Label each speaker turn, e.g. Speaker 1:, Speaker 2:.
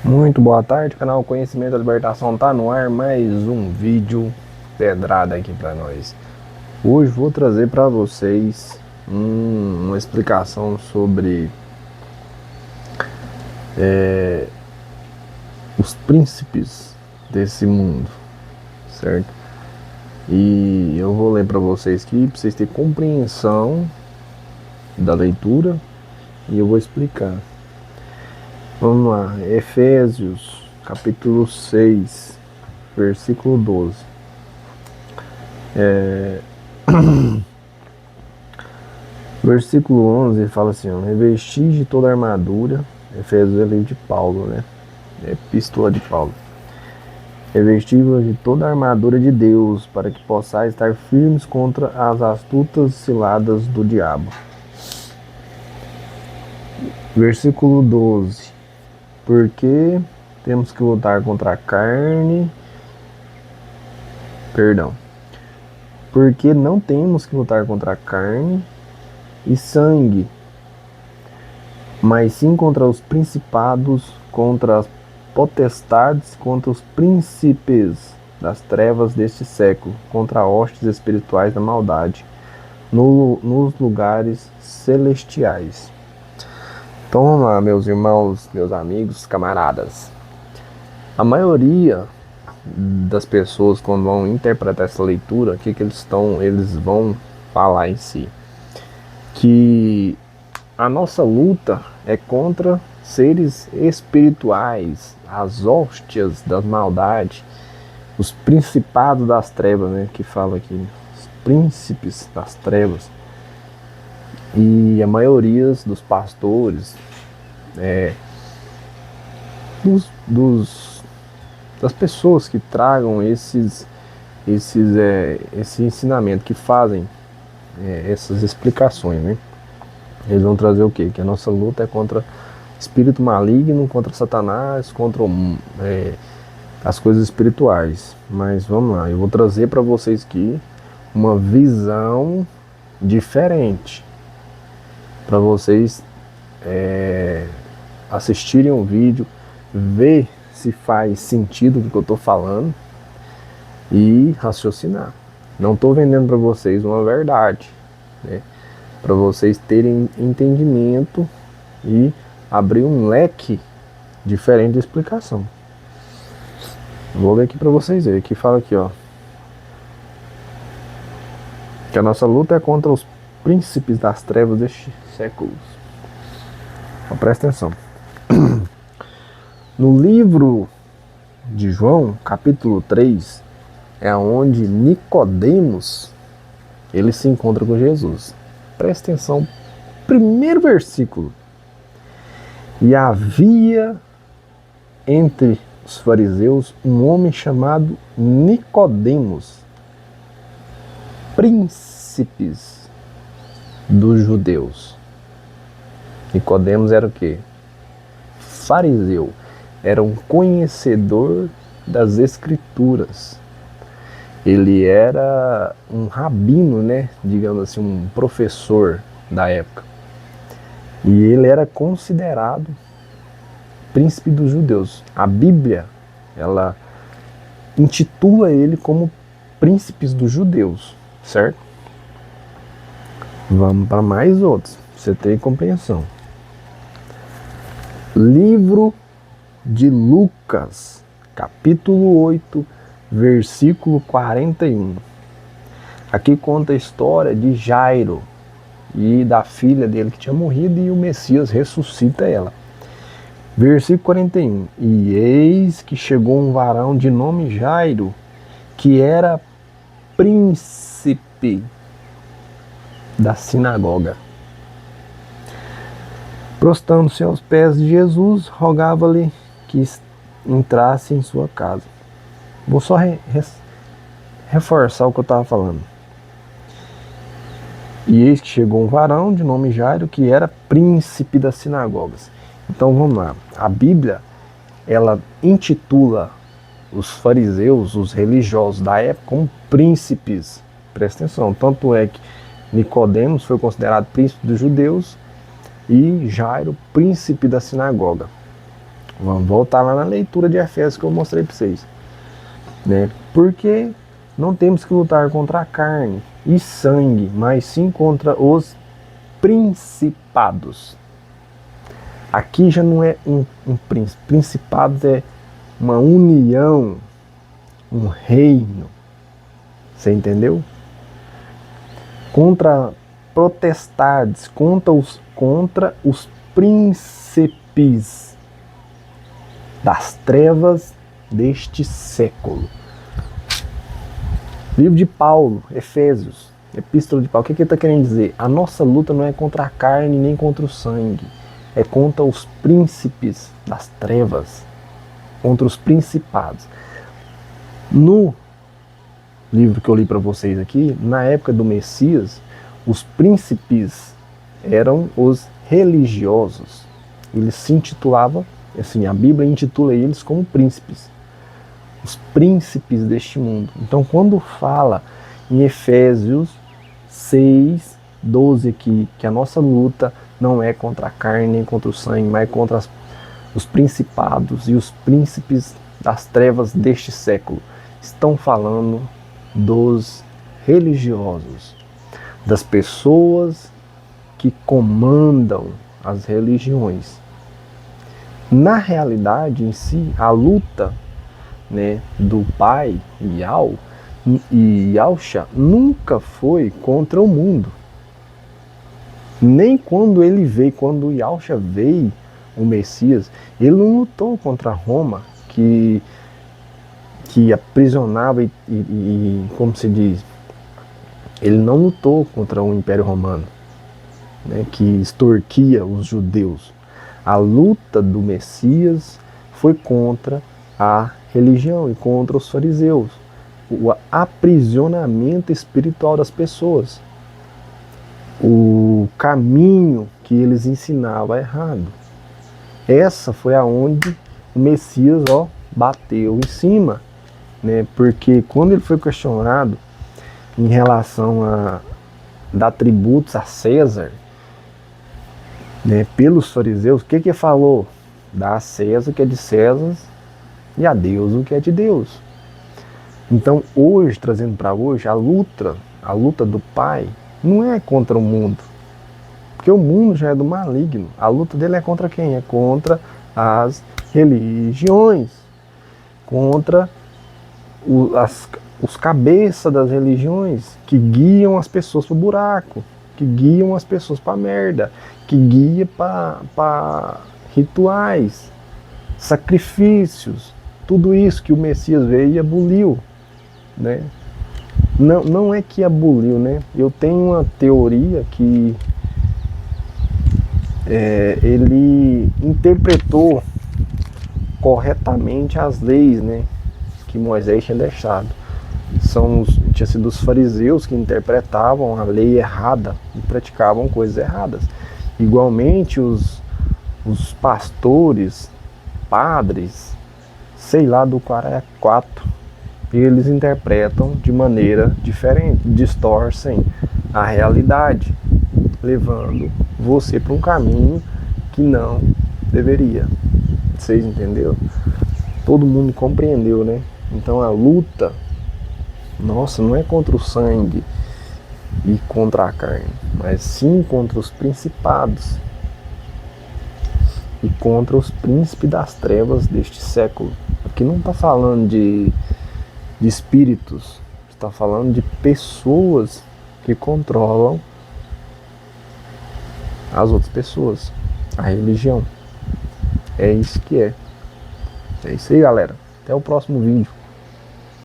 Speaker 1: Muito boa tarde, canal Conhecimento da Libertação tá no ar, mais um vídeo pedrada aqui para nós. Hoje vou trazer para vocês uma explicação sobre os príncipes desse mundo, certo? E eu vou ler para vocês aqui, para vocês terem compreensão da leitura, e eu vou explicar. Vamos lá, Efésios capítulo 6, versículo 12. Versículo 11 ele fala assim: revestis de toda a armadura. Efésios é livro de Paulo, né? É epístola de Paulo. Revestis-vos de toda a armadura de Deus, para que possais estar firmes contra as astutas ciladas do diabo. Versículo 12. Porque temos que lutar contra a carne. Porque não temos que lutar contra a carne e sangue, mas sim contra os principados, contra as potestades, contra os príncipes das trevas deste século, contra hostes espirituais da maldade nos lugares celestiais. Então vamos lá, meus irmãos, meus amigos, camaradas. A maioria das pessoas, quando vão interpretar essa leitura, o que eles vão falar em si? Que a nossa luta é contra seres espirituais, as hóstias das maldades, os principados das trevas, né, que fala aqui, os príncipes das trevas. E a maioria dos pastores, das pessoas que tragam esse ensinamento, que fazem essas explicações, né? Eles vão trazer o quê? Que a nossa luta é contra espírito maligno, contra Satanás, contra as coisas espirituais. Mas vamos lá, eu vou trazer para vocês aqui uma visão diferente, para vocês assistirem o vídeo, ver se faz sentido o que eu estou falando e raciocinar. Não estou vendendo para vocês uma verdade, né? Para vocês terem entendimento e abrir um leque diferente de explicação. Vou ler aqui para vocês verem. Aqui fala aqui, ó, que a nossa luta é contra os príncipes das trevas deste século. Então, presta atenção. No livro de João, capítulo 3, é onde Nicodemos ele se encontra com Jesus. Presta atenção, primeiro versículo. E havia entre os fariseus um homem chamado Nicodemos, príncipes dos judeus. Nicodemos era o quê? Fariseu. Era um conhecedor das escrituras. Ele era um rabino, né? Digamos assim, um professor da época. E ele era considerado príncipe dos judeus. A Bíblia, ela intitula ele como príncipes dos judeus, certo? Vamos para mais outros, pra você ter compreensão. Livro de Lucas, capítulo 8, versículo 41. Aqui conta a história de Jairo e da filha dele que tinha morrido, e o Messias ressuscita ela. Versículo 41. E eis que chegou um varão de nome Jairo, que era príncipe da sinagoga. Prostrando-se aos pés de Jesus, rogava-lhe que entrasse em sua casa. Vou só reforçar o que eu estava falando. E eis que chegou um varão de nome Jairo, que era príncipe das sinagogas. Então vamos lá. A Bíblia, ela intitula os fariseus, os religiosos da época, como príncipes. Presta atenção. Tanto é que Nicodemos foi considerado príncipe dos judeus e Jairo, príncipe da sinagoga. Vamos voltar lá na leitura de Efésios que eu mostrei para vocês, né? Porque não temos que lutar contra a carne e sangue, mas sim contra os principados. Aqui já não é um príncipe. Principados é uma união, um reino. Você entendeu? Contra potestades, contra os príncipes das trevas deste século. Livro de Paulo, Efésios, Epístola de Paulo, o que ele está querendo dizer? A nossa luta não é contra a carne nem contra o sangue, é contra os príncipes das trevas, contra os principados. No livro que eu li para vocês aqui, na época do Messias, os príncipes eram os religiosos. Eles se intitulavam, assim, a Bíblia intitula eles como príncipes. Os príncipes deste mundo. Então, quando fala em Efésios 6, 12 aqui, que a nossa luta não é contra a carne nem contra o sangue, mas contra os principados e os príncipes das trevas deste século, estão falando dos religiosos, das pessoas que comandam as religiões. Na realidade em si, a luta, né, do pai Yahshua nunca foi contra o mundo. Nem quando ele veio, quando Yahshua veio, o Messias, ele não lutou contra Roma, que aprisionava e como se diz, ele não lutou contra o Império Romano, né, que extorquia os judeus. A luta do Messias foi contra a religião e contra os fariseus, o aprisionamento espiritual das pessoas, o caminho que eles ensinavam errado. Essa foi aonde o Messias bateu em cima, né? Porque quando ele foi questionado em relação a dar tributos a César, né, pelos fariseus, o que ele falou? Dá a César o que é de César e a Deus o que é de Deus. Então hoje, trazendo para hoje, a luta do Pai não é contra o mundo, porque o mundo já é do maligno. A luta dele é contra quem? É contra as religiões, contra os cabeças das religiões que guiam as pessoas para o buraco, que guiam as pessoas para a merda, que guia para rituais, sacrifícios, tudo isso que o Messias veio e aboliu, né? Não é que aboliu, né? Eu tenho uma teoria que ele interpretou corretamente as leis, né, que Moisés tinha deixado. Tinha sido os fariseus que interpretavam a lei errada e praticavam coisas erradas. Igualmente os pastores, padres, sei lá do quatro, eles interpretam de maneira diferente, distorcem a realidade, levando você para um caminho que não deveria. Vocês entenderam? Todo mundo compreendeu, né? Então a luta, nossa, não é contra o sangue e contra a carne, mas sim contra os principados e contra os príncipes das trevas deste século. Aqui não está falando de espíritos, está falando de pessoas que controlam as outras pessoas, a religião. É isso que é. É isso aí, galera. Até o próximo vídeo.